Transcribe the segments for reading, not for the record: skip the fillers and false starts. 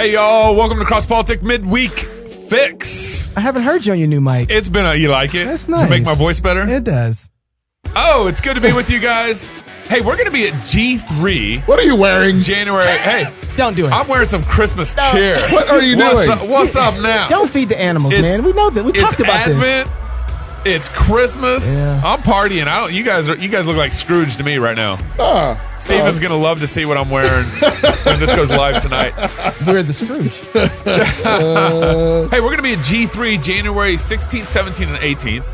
Hey, y'all. Welcome to Cross Politic Midweek Fix. I haven't heard you on your new mic. It's been you like it? That's nice. Does it make my voice better? It does. Oh, it's good to be with you guys. Hey, we're going to be at G3. What are you wearing? January. Hey. Don't do it. I'm wearing some Christmas cheer. What are you doing? What's up now? Don't feed the animals, man. We know that. We talked about Advent. this. It's Christmas. Yeah. I'm partying. You guys look like Scrooge to me right now. Steven's gonna love to see what I'm wearing when this goes live tonight. We're the Scrooge. Hey, we're gonna be at G3 January 16th, 17th, and 18th.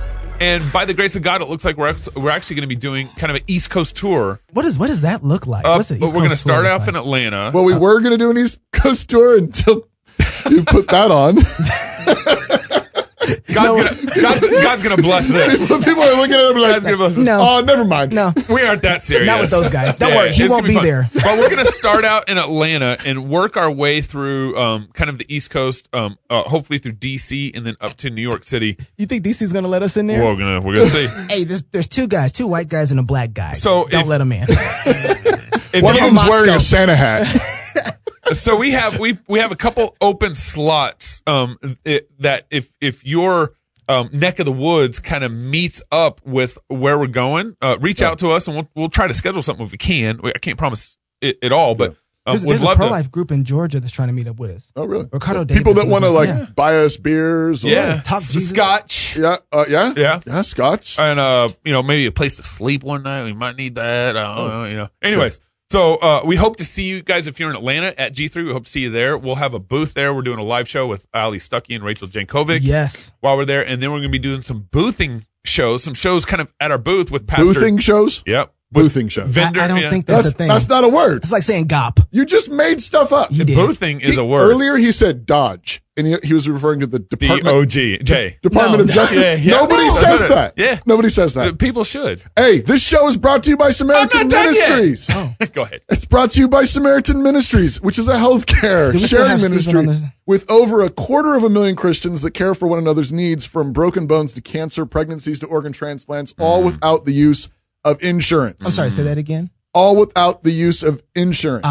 And by the grace of God, it looks like we're actually going to be doing kind of an East Coast tour. What does that look like? We're going to start off in Atlanta. Well, we were going to do an East Coast tour until you put that on. God's gonna bless this. People are looking at him like, no. Oh, never mind. No. We aren't that serious. Not with those guys. Don't worry. He won't be there. But we're going to start out in Atlanta and work our way through kind of the East Coast, hopefully through D.C. and then up to New York City. You think D.C.'s going to let us in there? We're gonna see. Hey, there's two white guys and a black guy. So don't let them in. One of them's wearing a Santa hat. So we have a couple open slots that if your neck of the woods kind of meets up with where we're going, reach out to us and we'll try to schedule something if we can. I can't promise it at all, but there's a pro-life group in Georgia that's trying to meet up with us. Oh, really? Ricardo people Davis that want to buy us beers. Or, talk Jesus. Scotch. Yeah, Scotch. And maybe a place to sleep one night. We might need that. I don't know. Anyways. Sure. So we hope to see you guys if you're in Atlanta at G3. We hope to see you there. We'll have a booth there. We're doing a live show with Ali Stuckey and Rachel Jankovic. Yes. While we're there, and then we're going to be doing some boothing shows, some shows kind of at our booth with Pastor. Boothing shows? Yep. Boothing shows. Vendor, I don't think that's a thing. That's not a word. It's like saying GOP. You just made stuff up. Boothing is a word. Earlier he said Dodge, and he was referring to the Department of Justice. Yeah. Nobody says that. Yeah. Nobody says that. People should. Hey, this show is brought to you by Samaritan Ministries. Go ahead. It's brought to you by Samaritan Ministries, which is a healthcare sharing ministry with over 250,000 Christians that care for one another's needs, from broken bones to cancer, pregnancies to organ transplants, all without the use of insurance. I'm sorry, say that again. All without the use of insurance.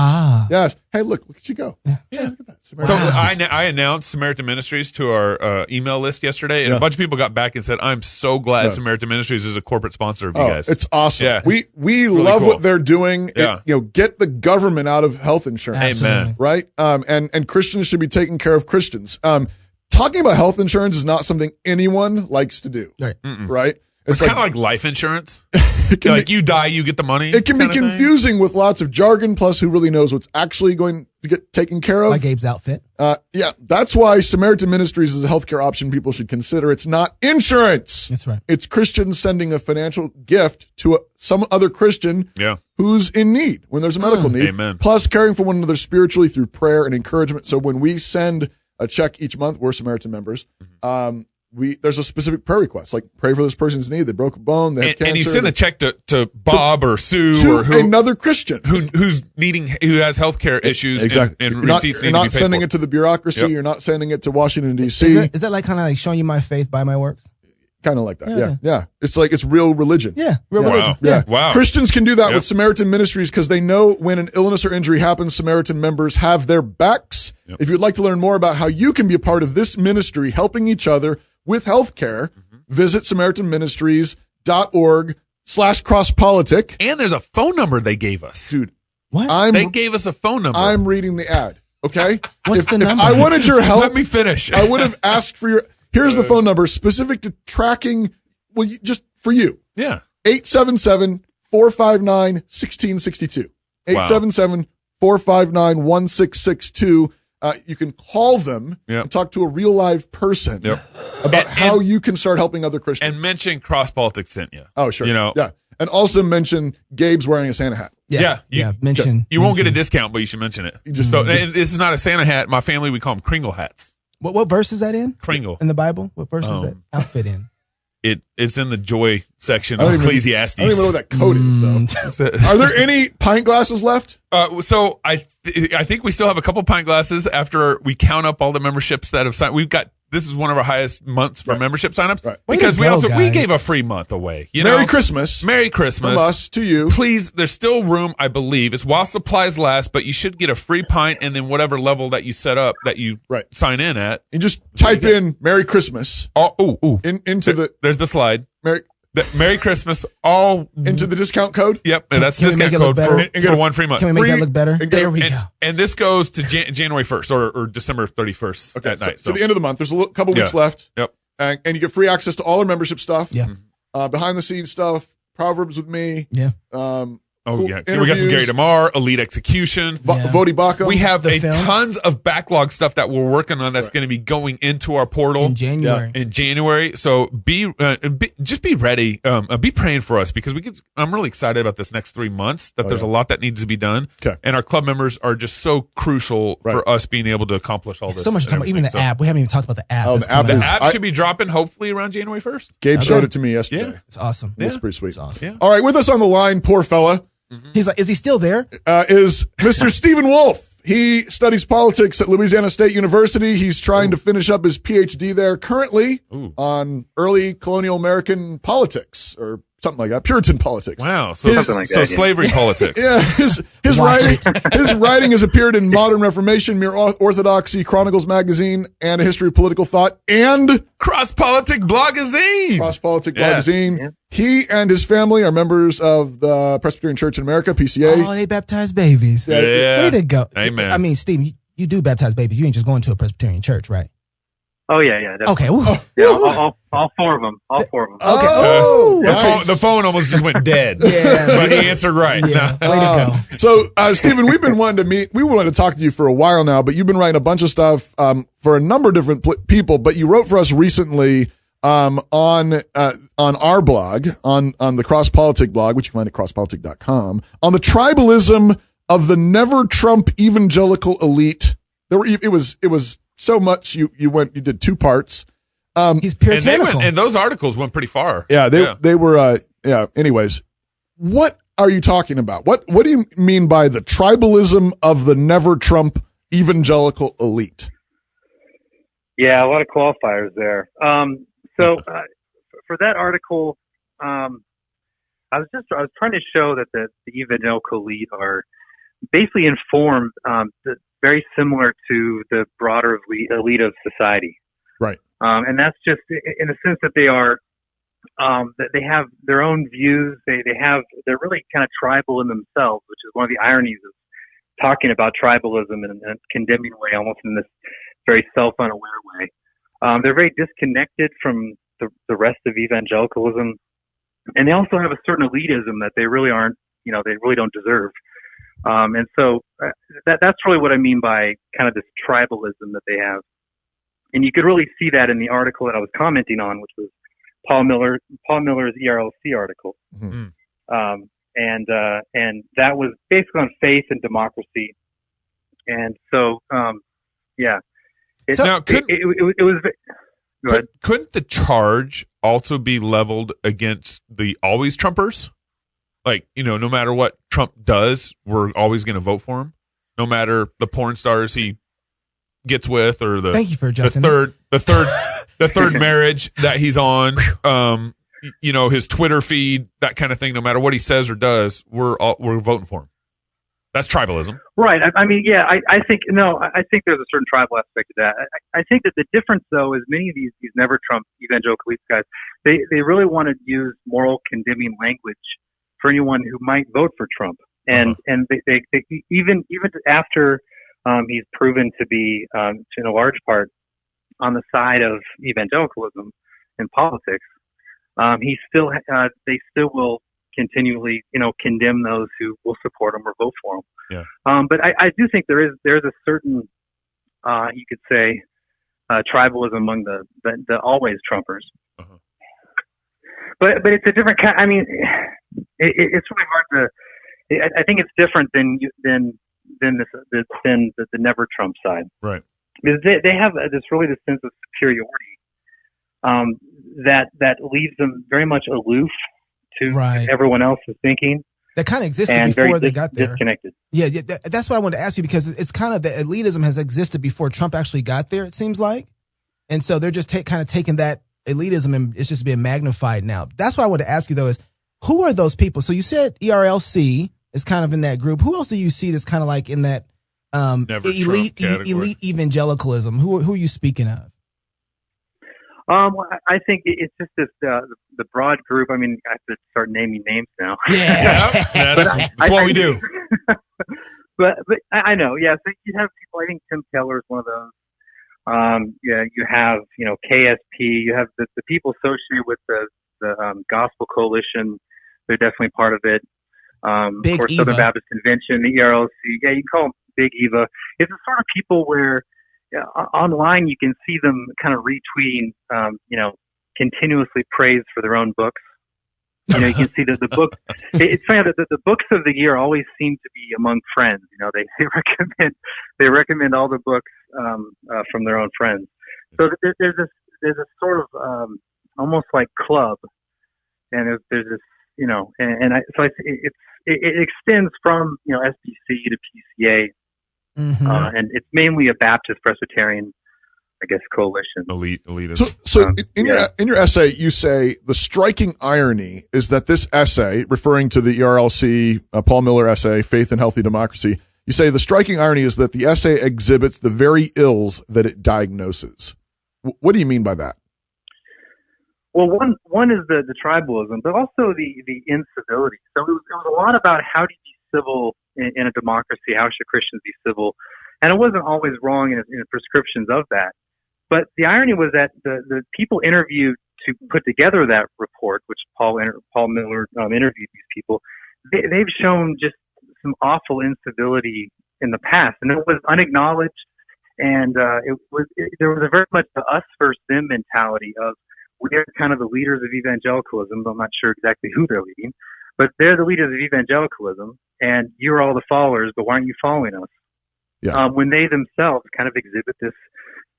Yes. Hey, look at you go. Yeah. Look at that. So I announced Samaritan Ministries to our email list yesterday, and a bunch of people got back and said, I'm so glad Samaritan Ministries is a corporate sponsor of you guys. It's awesome. Yeah. We really love cool. what they're doing. Yeah. Get the government out of health insurance. Amen. Right? And Christians should be taking care of Christians. Talking about health insurance is not something anyone likes to do. Right. Right? It's kind of like life insurance. You die, you get the money. It can be confusing with lots of jargon, plus who really knows what's actually going to get taken care of. Like Gabe's outfit. That's why Samaritan Ministries is a healthcare option people should consider. It's not insurance. That's right. It's Christians sending a financial gift to some other Christian who's in need when there's a medical need. Amen. Plus caring for one another spiritually through prayer and encouragement. So when we send a check each month, we're Samaritan members. There's a specific prayer request, like pray for this person's need. They broke a bone, they have cancer. And you send a check to Bob or Sue or another Christian who has healthcare issues and receipts need to be paid for. You're not sending it to the bureaucracy. Yep. You're not sending it to Washington, D.C. Is that kind of like showing you my faith by my works? Kind of like that. Yeah. It's like it's real religion. Yeah, religion. Yeah. Wow. Christians can do that with Samaritan Ministries because they know when an illness or injury happens, Samaritan members have their backs. Yep. If you'd like to learn more about how you can be a part of this ministry, helping each other with healthcare, visit SamaritanMinistries.org/crosspolitic. And there's a phone number they gave us. Dude, what? They gave us a phone number. I'm reading the ad, okay? What's the number? If I wanted your help. Let me finish. I would have asked for here's the phone number specific to tracking, just for you. Yeah. 877-459-1662. 877-459-1662. You can call them and talk to a real live person about how you can start helping other Christians. And mention Cross Politics sent you. Oh, sure. Yeah. And also mention Gabe's wearing a Santa hat. Mention. You won't get a discount, but you should mention it. This is not a Santa hat. My family, we call them Kringle hats. What verse is that in? Kringle. In the Bible? What verse is that outfit in? It's in the joy section of Ecclesiastes. I don't even know what that code is, though. Are there any pint glasses left? So I think we still have a couple pint glasses after we count up all the memberships that have signed. We've got this is one of our highest months for membership signups because we gave a free month away. Merry Christmas from us to you. Please, there's still room, I believe. It's while supplies last, but you should get a free pint and then whatever level that you set up that you sign in at. You just type in Merry Christmas. There's the slide. Merry Christmas, all into the discount code. Yep, and that's the discount code for one free month. Can we make that look better? There we go. And this goes to January 1st or December 31st at night. So the end of the month. There's a couple weeks left. Yep, and you get free access to all our membership stuff. Yeah, behind the scenes stuff, Proverbs with me. Yeah. We got some Gary DeMar, Elite Execution, Vodi Baco. We have tons of backlog stuff that we're working on that's going to be going into our portal in January. So just be ready. Be praying for us because I'm really excited about this next 3 months. That there's a lot that needs to be done. Okay. And our club members are just so crucial for us being able to accomplish all this. So much to talk about. Even the app. We haven't even talked about the app. The app should be dropping hopefully around January 1st. Gabe showed it to me yesterday. Yeah, it's awesome. It's pretty sweet. It's awesome. Yeah. All right, with us on the line, poor fella. He's like, is he still there? Is Mr. Stephen Wolfe. He studies politics at Louisiana State University. He's trying to finish up his PhD there currently on early colonial American politics or something like that, Puritan politics. Wow, so slavery politics. Yeah, his writing has appeared in Modern Reformation, Mere Orthodoxy, Chronicles Magazine, and A History of Political Thought, and Cross Politic Blogazine. Yeah. He and his family are members of the Presbyterian Church in America, PCA. Oh, they baptize babies. Yeah. Way to go. Amen. I mean, Steve, you do baptize babies. You ain't just going to a Presbyterian church, right? Oh, yeah. Okay. All four of them. Okay. The phone almost just went dead. But he answered right. Yeah. Way to go. So, Stephen, we've been wanting to meet. We wanted to talk to you for a while now, but you've been writing a bunch of stuff for a number of different people. But you wrote for us recently on our blog, on the Cross Politic blog, which you can find at crosspolitic.com, on the tribalism of the never Trump evangelical elite. It was so much you did 2 parts. He's puritanical. And those articles went pretty far. Yeah, they were anyways, what are you talking about? What do you mean by the tribalism of the never Trump evangelical elite? Yeah, a lot of qualifiers there. So for that article, I was trying to show that the evangelical elite are basically informed, very similar to the broader elite of society. Right. And that's just in the sense that they are, that they have their own views. They're really kind of tribal in themselves, which is one of the ironies of talking about tribalism in a condemning way, almost in this very self-unaware way. They're very disconnected from the rest of evangelicalism. And they also have a certain elitism that they really aren't, they really don't deserve. And so that's really what I mean by kind of this tribalism that they have. And you could really see that in the article that I was commenting on, which was Paul Miller's ERLC article. Mm-hmm. And that was basically on faith and democracy. And so, yeah. Couldn't the charge also be leveled against the always Trumpers? Like, no matter what Trump does, we're always going to vote for him, no matter the porn stars he gets with or the Thank you for adjusting the third marriage that he's on, his Twitter feed, that kind of thing. No matter what he says or does, we're voting for him. That's tribalism, right? I think there's a certain tribal aspect to that. I think that the difference, though, is many of these never Trump evangelical elite guys, they really want to use moral condemning language for anyone who might vote for Trump, and they even after he's proven to be in a large part on the side of evangelicalism in politics, they still will continually, condemn those who will support him or vote for him. Yeah. But I do think there's a certain, you could say, tribalism among the always Trumpers. Uh-huh. But it's a different kind. I mean, it's really hard to. I think it's different than the never Trump side. Right. Because they have this sense of superiority that leaves them very much aloof to everyone else's thinking. That kind of existed before they got there. Disconnected. Yeah, that's what I wanted to ask you, because it's kind of the elitism has existed before Trump actually got there, it seems like. And so they're just kind of taking that elitism and it's just being magnified now. That's what I want to ask you, though, is who are those people? So you said ERLC is kind of in that group. Who else do you see that's kind of like in that elite evangelicalism? Who are you speaking of? I think it's just this the broad group. I mean, I have to start naming names now. Yeah, that's what we do. But I know, yeah. So you have people. I think Tim Keller is one of those. Yeah, you have KSP. You have the people associated with the Gospel Coalition. They're definitely part of it. Of course, Southern Baptist Convention, the ERLC. Yeah, you can call them Big Eva. It's the sort of people where online you can see them kind of retweeting, continuously praise for their own books. You can see that the book. It's funny that the books of the year always seem to be among friends. They recommend all the books from their own friends. So there's a sort of almost like club, and there's this it extends from SBC to PCA. Mm-hmm. And it's mainly a Baptist Presbyterian, I guess, coalition. Elitism. So in your essay, you say the striking irony is that this essay, referring to the ERLC Paul Miller essay, Faith and Healthy Democracy, you say the striking irony is that the essay exhibits the very ills that it diagnoses. What do you mean by that? Well, one is the tribalism, but also the incivility. So it was a lot about how to be civil in a democracy. How should Christians be civil? And it wasn't always wrong in prescriptions of that. But the irony was that the people interviewed to put together that report, which Paul Miller interviewed these people, they've shown just some awful incivility in the past, and it was unacknowledged. And there was a very much the us versus them mentality of we're kind of the leaders of evangelicalism. But I'm not sure exactly who they're leading, but they're the leaders of evangelicalism, and you're all the followers. But why aren't you following us? Yeah. When they themselves kind of exhibit this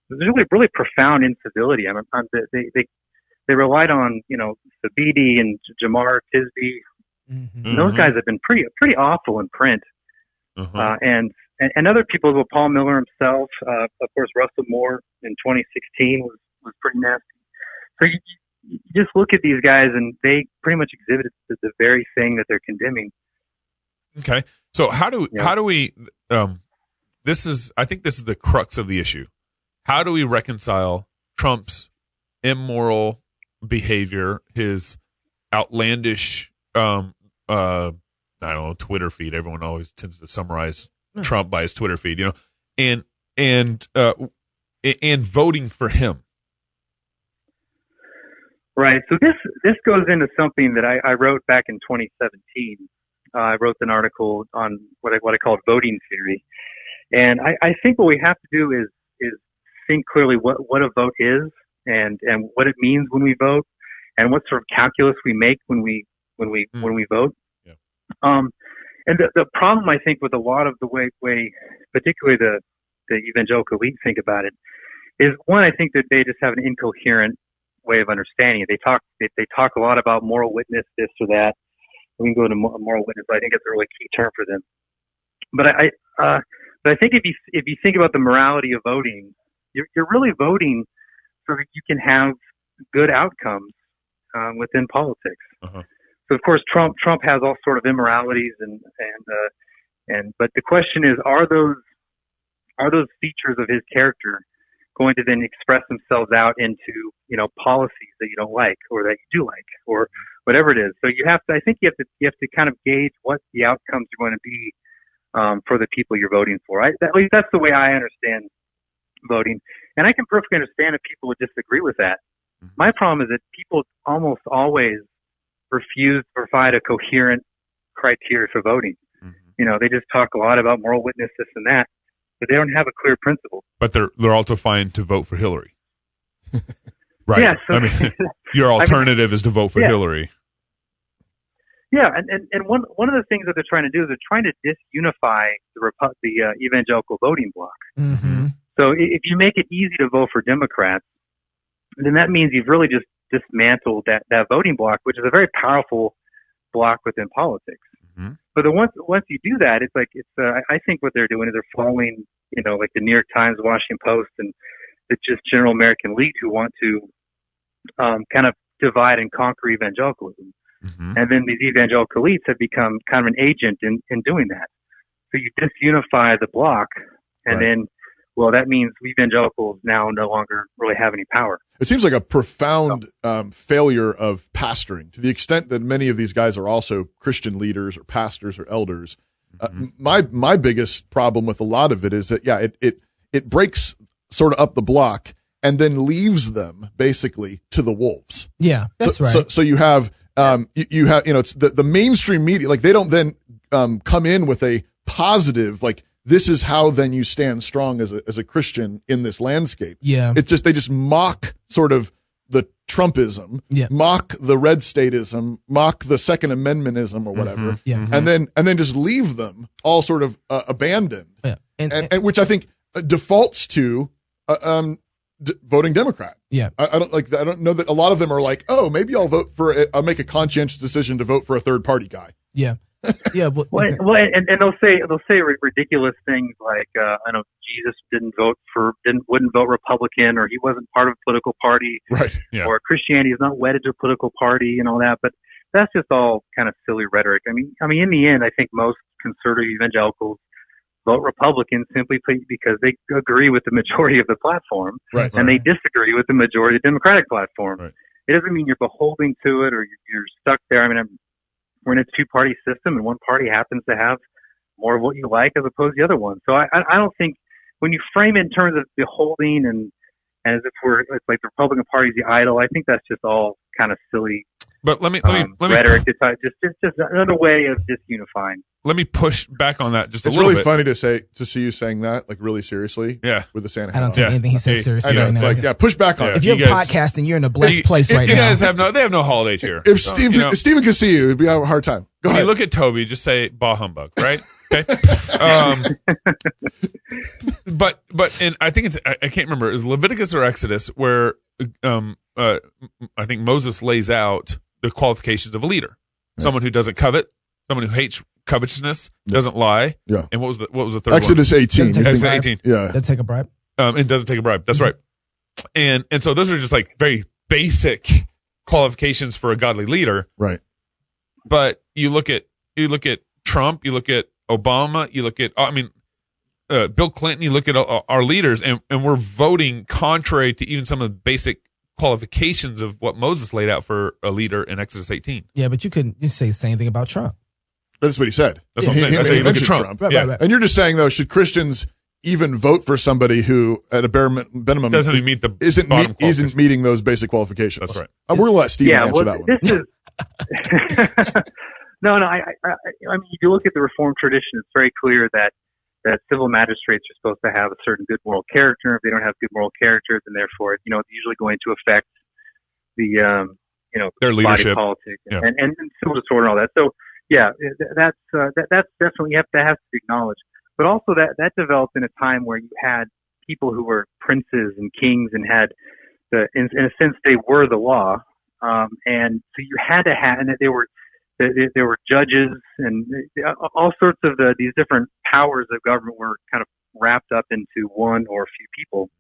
really profound incivility. I mean, they relied on Sabidi and Jamar Tisby. Mm-hmm. Those guys have been pretty awful in print. Uh-huh. And other people, well, Paul Miller himself, of course, Russell Moore in 2016 was pretty nasty. So you just look at these guys, and they pretty much exhibited the very thing that they're condemning. Okay, so how do we? I think this is the crux of the issue. How do we reconcile Trump's immoral behavior, his outlandish, Twitter feed? Everyone always tends to summarize Trump by his Twitter feed, and voting for him. Right. So this goes into something that I wrote back in 2017. I wrote an article on what I called voting theory, and I think what we have to do is think clearly what a vote is and what it means when we vote, and what sort of calculus we make when we vote. Yeah. And the problem, I think, with a lot of the way particularly the evangelical elite think about it is, one, I think that they just have an incoherent way of understanding it. They talk a lot about moral witness, this or that. We can go to moral witness. I think it's a really key term for them. But I think if you think about the morality of voting, you're really voting so that you can have good outcomes within politics. Uh-huh. So of course Trump has all sort of immoralities but the question is, are those features of his character going to then express themselves out into policies that you don't like or that you do like or whatever it is. So you have to kind of gauge what the outcomes are going to be for the people you're voting for. At least that's the way I understand voting, and I can perfectly understand if people would disagree with that. Mm-hmm. My problem is that people almost always refuse to provide a coherent criteria for voting. Mm-hmm. They just talk a lot about moral witness, this and that, but they don't have a clear principle. But they're also fine to vote for Hillary. Right. Yeah, so, your alternative is to vote for Hillary. Yeah, and one of the things that they're trying to do is they're trying to disunify the evangelical voting bloc. Mm-hmm. So if you make it easy to vote for Democrats, then that means you've really just dismantled that voting bloc, which is a very powerful bloc within politics. Mm-hmm. But then once you do that, I think what they're doing is they're following, like the New York Times, Washington Post, and the just general American elite who want to kind of divide and conquer evangelicalism. Mm-hmm. And then these evangelical elites have become kind of an agent in doing that. So you disunify the bloc, and then, well, that means evangelicals now no longer really have any power. It seems like a profound failure of pastoring, to the extent that many of these guys are also Christian leaders or pastors or elders. My biggest problem with a lot of it is that, it breaks sort of up the block and then leaves them basically to the wolves. Yeah, that's right. So you have, you have, it's the mainstream media, like they don't then come in with a positive, like, this is how then you stand strong as a Christian in this landscape. Yeah. It's just, they just mock sort of the Trumpism, mock the red statism, mock the Second Amendmentism or whatever. And then just leave them all sort of abandoned. Yeah. And which I think defaults to voting Democrat. Yeah. I don't know that a lot of them are like, oh, maybe I'll make a conscientious decision to vote for a third party guy. Yeah. Yeah, and they'll say ridiculous things like, I know Jesus wouldn't vote Republican, or he wasn't part of a political party, right? Yeah. Or Christianity is not wedded to a political party and all that. But that's just all kind of silly rhetoric. I mean, in the end, I think most conservative evangelicals vote Republican simply because they agree with the majority of the platform, and they disagree with the majority of the Democratic platform. Right. It doesn't mean you're beholden to it or you're stuck there. I mean, we're in a two-party system, and one party happens to have more of what you like as opposed to the other one. So I don't think when you frame it in terms of beholding and as if it's like the Republican Party is the idol, I think that's just all kind of silly. But let me rhetoric. Just another way of disunifying. Let me push back on that just a it's little really bit. Funny to see you saying that, like, really seriously. Yeah. With the Santa hat. I don't take anything he says seriously. I know, right it's now. like, push back on it. If you're podcasting, you're in a blessed place right now. You guys have no holidays here. If Stephen could see you, it'd be a hard time. Go ahead. You look at Toby, just say bah humbug, right? Okay. But and I think I can't remember, is Leviticus or Exodus where I think Moses lays out the qualifications of a leader. Right. Someone who doesn't covet, someone who hates covetousness, doesn't lie. Yeah. And what was the third Exodus one? 18. Exodus 18. Yeah. Doesn't take a bribe. It doesn't take a bribe. That's right. And so those are just like very basic qualifications for a godly leader. Right. But you look at Trump, you look at Obama, you look at Bill Clinton, you look at our leaders, and we're voting contrary to even some of the basic qualifications of what Moses laid out for a leader in Exodus 18. Yeah, but you say the same thing about Trump. That's what he said. That's what I'm saying. I say look at Trump. Right. And you're just saying, though, should Christians even vote for somebody who, at a bare minimum, doesn't even meet the isn't meeting those basic qualifications? That's right. We're going to let Steve answer that one. This is no. I mean, if you look at the Reformed tradition, it's very clear that civil magistrates are supposed to have a certain good moral character. If they don't have good moral character, then therefore, it's usually going to affect the their leadership, body politic, and civil disorder and all that. So yeah, that's definitely that has to be acknowledged. But also that developed in a time where you had people who were princes and kings and had in a sense they were the law, and so you had to have, and there were judges and all sorts of these different powers of government were kind of wrapped up into one or a few people.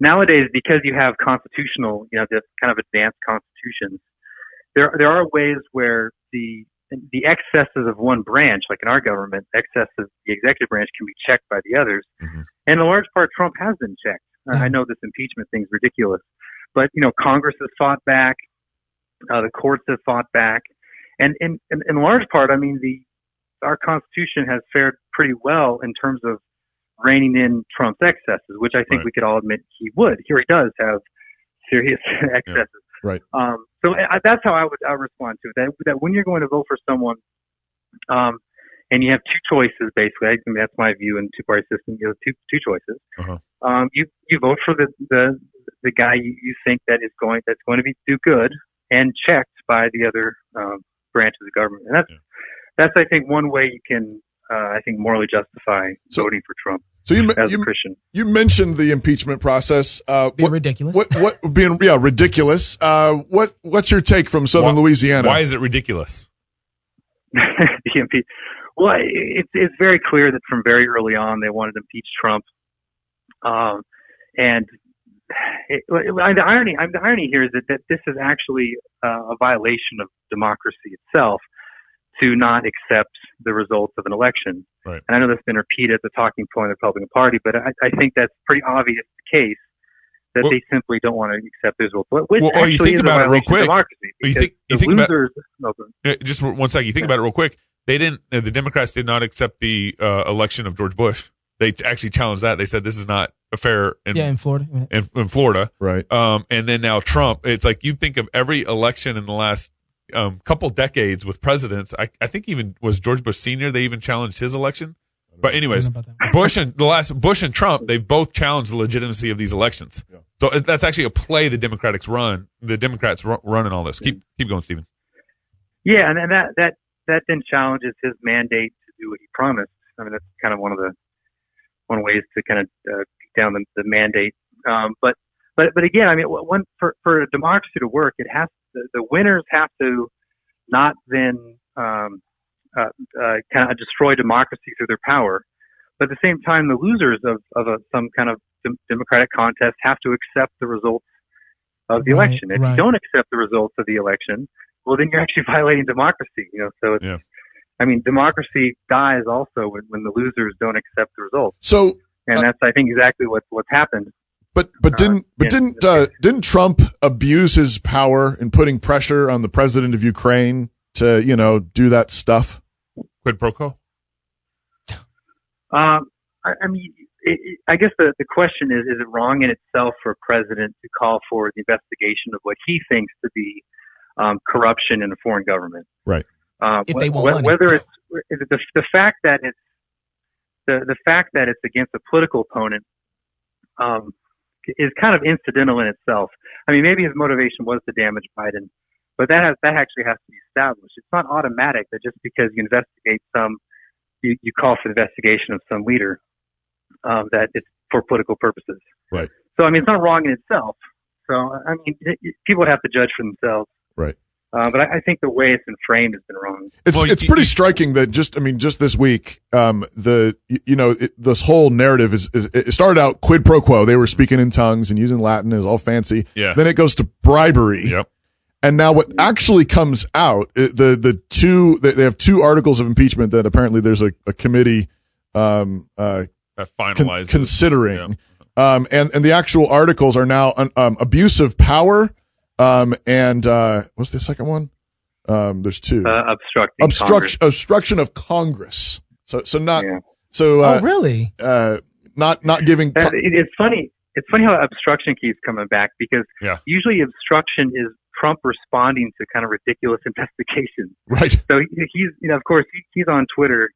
Nowadays, because you have constitutional, this kind of advanced constitutions, there are ways where the excesses of one branch, like in our government, excess of the executive branch can be checked by the others. Mm-hmm. And in large part, Trump has been checked. Mm-hmm. I know this impeachment thing's ridiculous, but Congress has fought back, the courts have fought back. And in large part, I mean, our Constitution has fared pretty well in terms of reining in Trump's excesses, which I think we could all admit he would. Here he does have serious excesses. Yeah. Right. So that's how I would respond to it. That when you're going to vote for someone, and you have two choices, basically. I think that's my view in two-party system. You have two choices. Uh-huh. You vote for the guy you think that's going to do good and checked by the other branches of government. And that's I think one way you can I think morally justify voting for Trump. So as a Christian, you mentioned the impeachment process being ridiculous. What being ridiculous? What's your take from Southern Louisiana? Why is it ridiculous? Well, it's very clear that from very early on they wanted to impeach Trump. and the irony here is that this is actually a violation of democracy itself to not accept the results of an election. Right. And I know that's been repeated as a talking point of the Republican Party, but I think that's pretty obvious the case that they simply don't want to accept those results. Which actually you think is about a it real quick. Democracy, You think losers, just one second. You think about it real quick. They didn't. The Democrats did not accept the election of George Bush. They actually challenged that. They said this is not a fair. In Florida. In Florida, right? And then now Trump. It's like you think of every election in the last couple decades with presidents. I think even was George Bush Sr. They even challenged his election. But anyways, Bush and Trump, they've both challenged the legitimacy of these elections. Yeah. So that's actually a play the Democrats run. The Democrats run in all this. Keep going, Stephen. Yeah, and that then challenges his mandate to do what he promised. I mean, that's kind of one ways to kind of beat down the mandate. But again, I mean, for a democracy to work, it has the winners have to not then kind of destroy democracy through their power, but at the same time, the losers of some kind of democratic contest have to accept the results of the election. If you don't accept the results of the election, well, then you're actually violating democracy. So it's, I mean, democracy dies also when the losers don't accept the results. So, and that's, I think, exactly what's happened. But didn't Trump abuse his power in putting pressure on the president of Ukraine to do that stuff? Quid pro quo. I mean, I guess the question is it wrong in itself for a president to call for the investigation of what he thinks to be corruption in a foreign government? Right. If they want whether it's the fact that it's the fact that it's against a political opponent is kind of incidental in itself. I mean, maybe his motivation was to damage Biden, but that actually has to be established. It's not automatic that just because you investigate you call for the investigation of some leader, that it's for political purposes. Right. So, I mean, it's not wrong in itself. So, I mean, people would have to judge for themselves. Right. But I think the way it's been framed has been wrong. It's pretty striking that just this week, this whole narrative it started out quid pro quo. They were speaking in tongues and using Latin. It was all fancy. Yeah. Then it goes to bribery. Yep. And now what actually comes out, they have two articles of impeachment that apparently there's a committee that finalizes considering. Yeah. And the actual articles are now abuse of power. And what's the second one? There's two. Obstruction of Congress. So not. Yeah. So. Oh, really? Not giving. It's funny. It's funny how obstruction keeps coming back because usually obstruction is Trump responding to kind of ridiculous investigations. Right. So he's, of course, he's on Twitter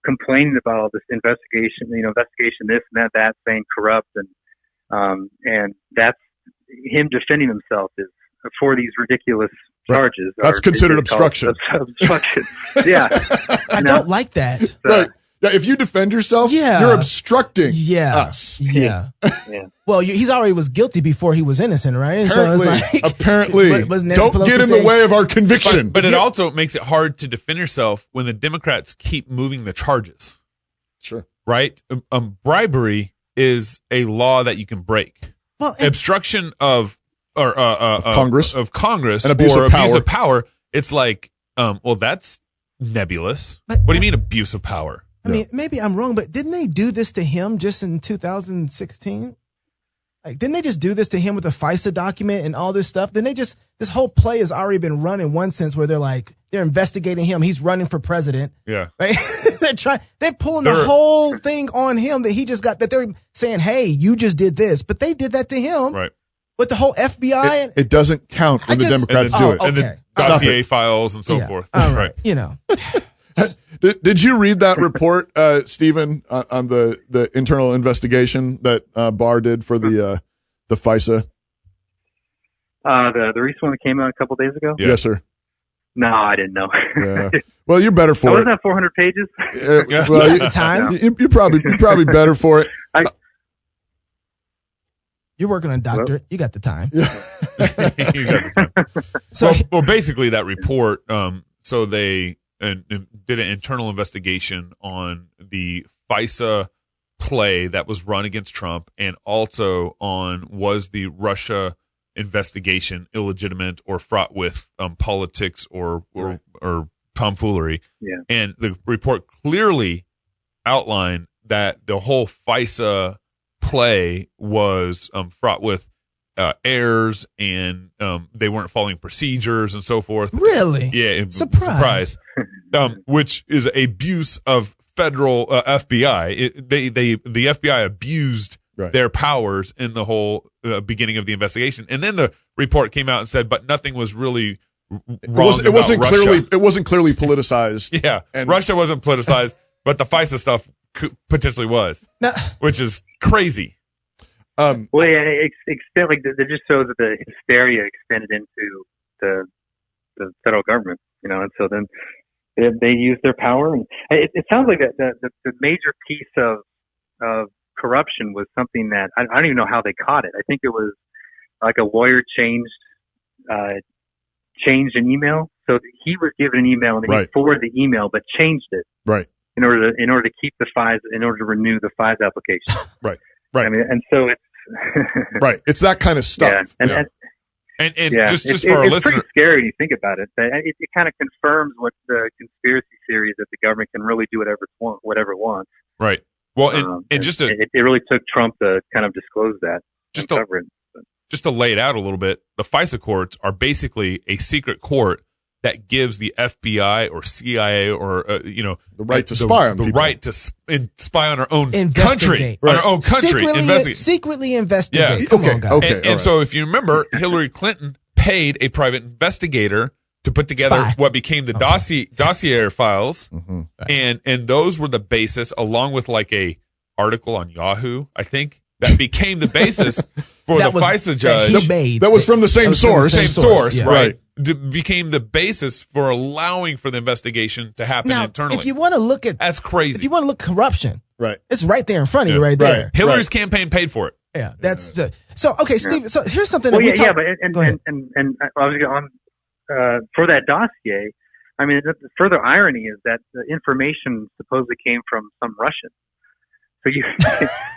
complaining about all this investigation, investigation this and that, saying corrupt, and that's him defending himself is for these ridiculous charges. That's considered obstruction. Obstruction. Yeah. I don't like that. Right. Yeah, if you defend yourself, you're obstructing us. Yeah. Well, he's already was guilty before he was innocent, right? And apparently. Don't get in the way of our conviction. But it also makes it hard to defend yourself when the Democrats keep moving the charges. Sure. Right? Bribery is a law that you can break. Well, obstruction of Congress and abuse of power. It's like, well, that's nebulous. What do you mean abuse of power? I mean, maybe I'm wrong, but didn't they do this to him just in 2016? Like, didn't they just do this to him with the FISA document and all this stuff? Then this whole play has already been run in one sense where they're investigating him. He's running for president. Yeah. Right. They're pulling the whole thing on him that he just got, that they're saying, hey, you just did this, but they did that to him. Right. With the whole FBI. It doesn't count when the Democrats do it. Okay. And the dossier files and so forth. All right. Did you read that report, Stephen, on the internal investigation that Barr did for the FISA? The recent one that came out a couple days ago? Yes, sir. No, I didn't know. Yeah. Well, you're better for it. Wasn't that 400 pages? Well, at the time, you're probably better for it. You're working on a doctorate. You got the time. You got the time. So, well, basically that report. So they did an internal investigation on the FISA play that was run against Trump, and also on was the Russia investigation illegitimate or fraught with politics or tomfoolery. Yeah. And the report clearly outlined that the whole FISA play was fraught with errors, and they weren't following procedures and so forth. Really? Yeah. Surprise. Which is abuse of federal FBI. The FBI abused their powers in the whole beginning of the investigation, and then the report came out and said, but nothing was really wrong. It wasn't Russia. clearly politicized. Yeah, and Russia wasn't politicized, but the FISA stuff potentially was, which is crazy. Well, yeah, it just shows that the hysteria extended into the federal government, and so then they use their power, and it sounds like the major piece of corruption was something that I don't even know how they caught it. I think it was like a lawyer changed an email, so he was given an email and he forwarded the email but changed it in order to keep the FISA, in order to renew the FISA application. Right. I mean, and so it's right. It's that kind of stuff. And just for our listeners, it's pretty scary when you think about it. It kind of confirms what the conspiracy theory that the government can really do whatever it wants. Right. Well, it really took Trump to kind of disclose that. Just to lay it out a little bit, the FISA courts are basically a secret court that gives the FBI or CIA or the right to spy on people. Right to spy on our own country, on our own country, secretly investigate. Yeah. Come on, guys. And so, if you remember, Hillary Clinton paid a private investigator to put together what became the dossier files, and those were the basis, along with like a article on Yahoo, I think, that became the basis for the FISA judge. That was from the same source. Yeah. Right. Became the basis for allowing for the investigation to happen internally. If you want to look at that's crazy. If you want to look at corruption, right, it's right there in front of you, right there. Hillary's campaign paid for it. Yeah, that's so. Okay, Steve. So here's something. Well, but I was on for that dossier. I mean, the further irony is that the information supposedly came from some Russian. So you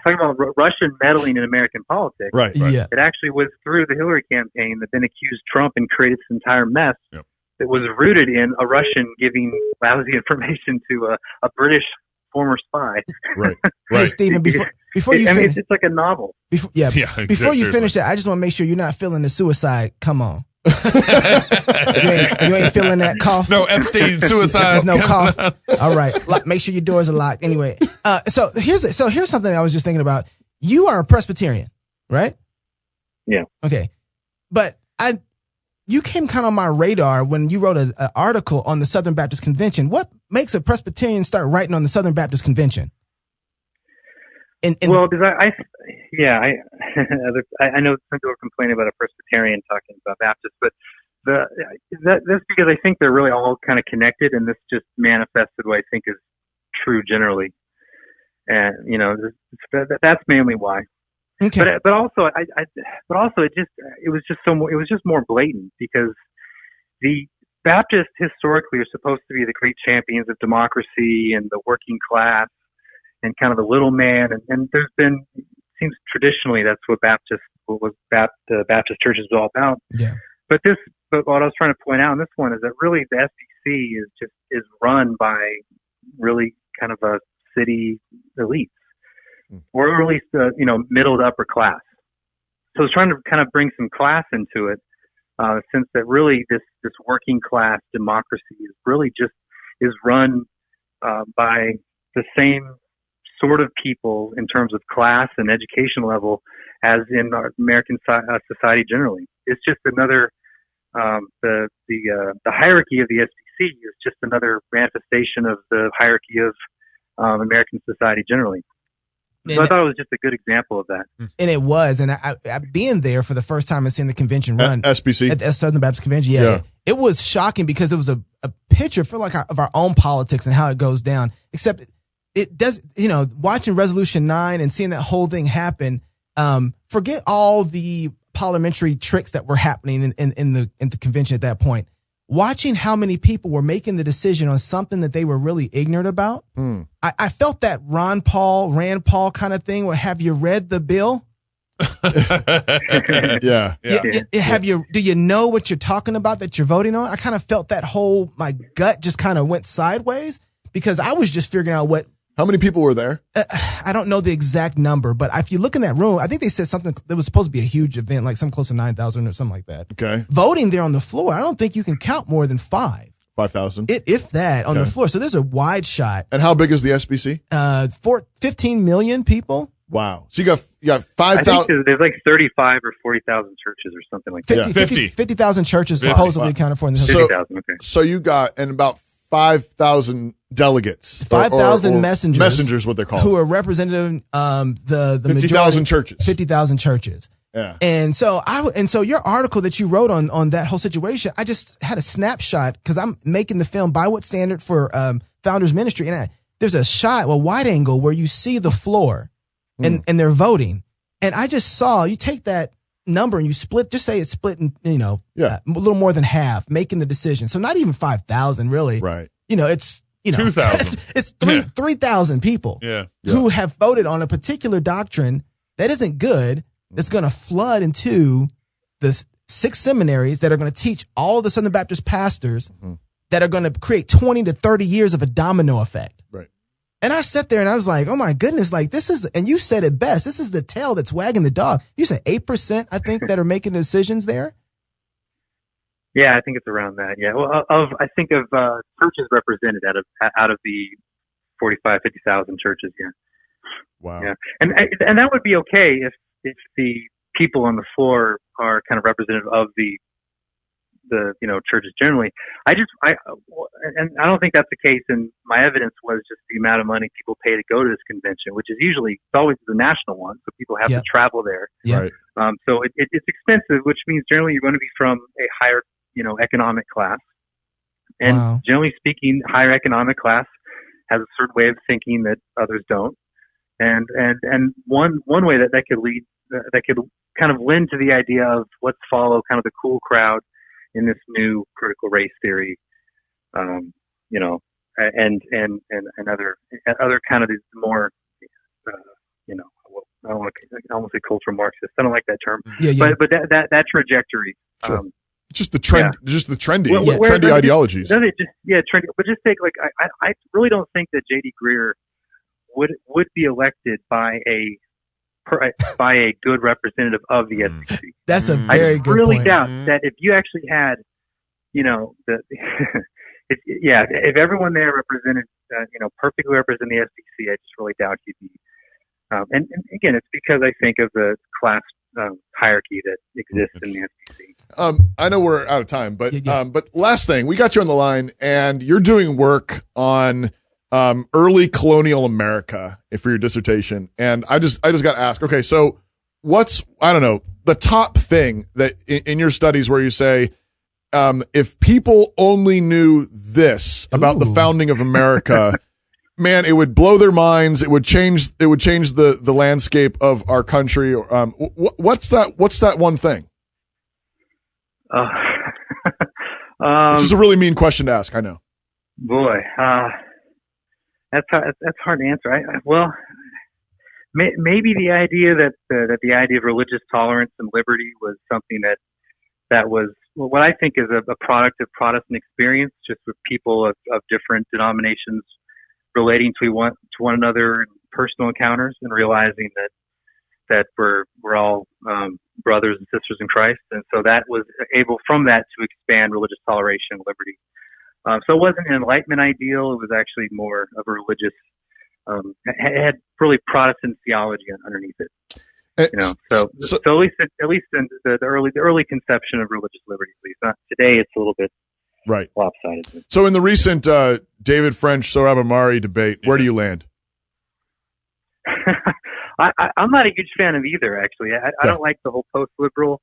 talking about Russian meddling in American politics. Right. Yeah. It actually was through the Hillary campaign that then accused Trump and created this entire mess that was rooted in a Russian giving lousy information to a British former spy. Right. Hey, Stephen, before you finish, it's like a novel. Before you finish that, I just want to make sure you're not feeling the suicide. Come on. you ain't feeling that cough? No Epstein suicide. There's no cough. All right. Make sure your doors are locked. Anyway, so here's something I was just thinking about. You are a Presbyterian, right? Yeah. Okay. But you came kind of on my radar when you wrote an article on the Southern Baptist Convention. What makes a Presbyterian start writing on the Southern Baptist Convention? Well, because I know some people are complaining about a Presbyterian talking about Baptist, but that's because I think they're really all kind of connected, and this just manifested what I think is true generally, and that's mainly why. Okay. But also it was just more blatant, because the Baptists historically are supposed to be the great champions of democracy and the working class and kind of the little man, and there's been, seems traditionally that's what Baptist church is all about. Yeah. But what I was trying to point out in this one is that really the SBC is run by really kind of a city elite, or at least middle to upper class. So it's trying to kind of bring some class into it, since that really this working class democracy is run by the same sort of people in terms of class and education level as in our American society generally. It's just another the hierarchy of the SBC is just another manifestation of the hierarchy of American society generally. So I thought it was just a good example of that. And it was, and I being there for the first time and seeing the convention run SBC at Southern Baptist Convention, it was shocking because it was a picture for of our own politics and how it goes down. Except it does, watching Resolution 9 and seeing that whole thing happen. Forget all the parliamentary tricks that were happening in the convention at that point. watching how many people were making the decision on something that they were really ignorant about. I felt that Rand Paul kind of thing where, have you read the bill? Yeah. Do you know what you're talking about that you're voting on? I kind of felt that my gut just kind of went sideways because I was just figuring out how many people were there? I don't know the exact number, but if you look in that room, I think they said something that was supposed to be a huge event, like something close to 9,000 or something like that. Okay. Voting there on the floor, I don't think you can count more than 5,000. If that, on the floor. So there's a wide shot. And how big is the SBC? 15 million people. Wow. So you got 5,000. There's like 35 or 40,000 churches or something like that. 50,000 churches 50. supposedly accounted for in the 50,000, okay. So you got, and about 5,000 delegates. 5,000 messengers. Messengers, what they're called. Who are representative the 50,000 churches. 50,000 churches. Yeah. And so your article that you wrote on that whole situation, I just had a snapshot because I'm making the film By What Standard for Founders Ministry. And there's a shot, a wide angle where you see the floor and they're voting. And I just saw, you take that number and you split, just say it's split in, a little more than half, making the decision. So not even 5,000 really. Right. It's, 2,000. It's 3,000 people who have voted on a particular doctrine that isn't good, that's going to flood into the 6 seminaries that are going to teach all the Southern Baptist pastors that are going to create 20 to 30 years of a domino effect. Right. And I sat there and I was like, oh my goodness, like this is, and you said it best, this is the tail that's wagging the dog. You said 8%, I think, that are making decisions there. Yeah, I think it's around that. Yeah. Well, I think of churches represented out of the 45, 50,000 churches. Yeah. Wow. Yeah. And that would be okay if the people on the floor are kind of representative of the churches generally. I don't think that's the case. And my evidence was just the amount of money people pay to go to this convention, which is usually, it's always the national one. So people have to travel there. Yeah. Right. So it's expensive, which means generally you're going to be from a higher, economic class. And generally speaking, higher economic class has a certain way of thinking that others don't. And one way that could lead, that could kind of lend to the idea of let's follow kind of the cool crowd in this new critical race theory, and other kind of these more, I don't want to say cultural Marxist. I don't like that term. Yeah. But that trajectory. Sure. Just the trend, just the trendy ideologies. Trendy. But just take I really don't think that J.D. Greer would be elected by a good representative of the SEC. That's a very good point. I really doubt that if you actually had, if everyone there represented, perfectly represented the SEC, I just really doubt he'd be. And again, it's because I think of the class hierarchy that exists in the SEC. I know we're out of time, but but last thing, we got you on the line, and you're doing work on early colonial America for your dissertation. And I just got to ask, okay, so what's, I don't know, the top thing that in your studies where you say, if people only knew this about the founding of America, man, it would blow their minds. It would change the landscape of our country. What's that one thing? Which is a really mean question to ask, I know. Boy, that's hard to answer. Maybe the idea that the idea of religious tolerance and liberty was something that was what I think is a product of Protestant experience, just with people of different denominations relating to one another in personal encounters and realizing that we're all brothers and sisters in Christ, and so that was able from that to expand religious toleration and liberty. So it wasn't an Enlightenment ideal; it was actually more of a religious. It had really Protestant theology underneath it. So at least in the early conception of religious liberty, at least not today, it's a little bit lopsided. So in the recent David French Sohrab Ahmari debate, where do you land? I'm not a huge fan of either, actually. I don't like the whole post-liberal.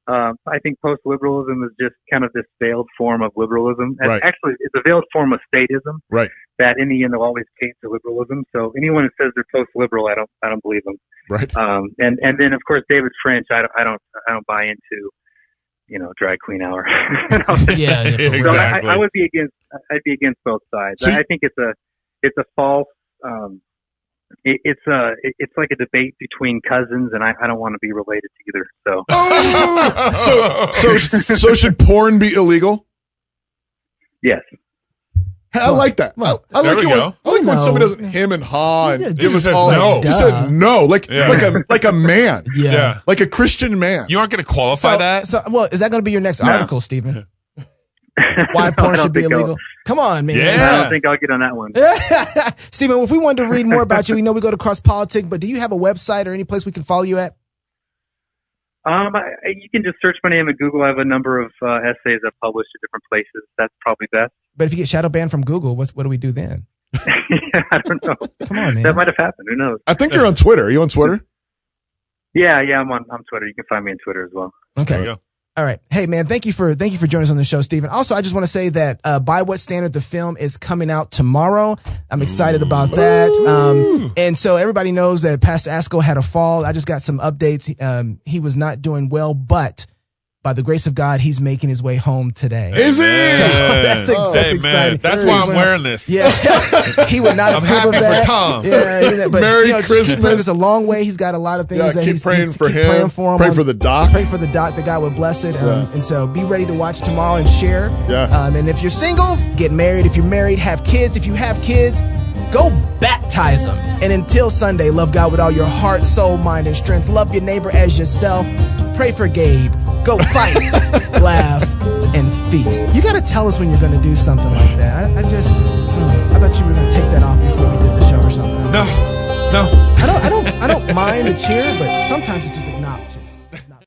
I think post-liberalism is just kind of this veiled form of liberalism. And actually, it's a veiled form of statism. Right. That in the end, they'll always cave to liberalism. So anyone who says they're post-liberal, I don't believe them. Right. And then of course David French, I don't buy into drag queen hour. Yeah, exactly. So I would be against. I'd be against both sides. So I think it's a false. It's like a debate between cousins, and I don't want to be related to either. So. So should porn be illegal? Yes. I like that. I There like we go. I like when somebody doesn't hem and haw and He give us says all. no. He said no, like a man, Yeah. like a Christian man. You aren't going to qualify that? So, well, is that going to be your next article, Stephen? Why No, porn I don't should be think illegal? Come on, man. Yeah. I don't think I'll get on that one. Stephen, if we wanted to read more about you, we know we go to Cross Politic, but do you have a website or any place we can follow you at? You can just search my name at Google. I have a number of essays I've published at different places. That's probably best. But if you get shadow banned from Google, what do we do then? I don't know. Come on, man. That might have happened. Who knows? I think you're on Twitter. Are you on Twitter? Yeah, I'm on Twitter. You can find me on Twitter as well. Okay. There you go. All right. Hey, man, thank you for joining us on the show, Stephen. Also, I just want to say that By What Standard, the film is coming out tomorrow. I'm excited about that. And so everybody knows that Pastor Asko had a fall. I just got some updates. He was not doing well, but by the grace of God, he's making his way home today. Is he? So that's exciting. That's why I'm wearing this. Yeah, he would not I'm approve of happy that. for Tom. Yeah, but Merry just Christmas. keep it's a long way. He's got a lot of things that keep he's praying for keep him. Praying for him. Pray for the doc. Pray for the doc that God would bless it. And so be ready to watch tomorrow and share. Yeah. And if you're single, get married. If you're married, have kids. If you have kids, go baptize them. And until Sunday, love God with all your heart, soul, mind, and strength. Love your neighbor as yourself. Pray for Gabe. Go fight, laugh, and feast. You got to tell us when you're going to do something like that. I thought you were going to take that off before we did the show or something. No. I don't mind the cheer, but sometimes it's just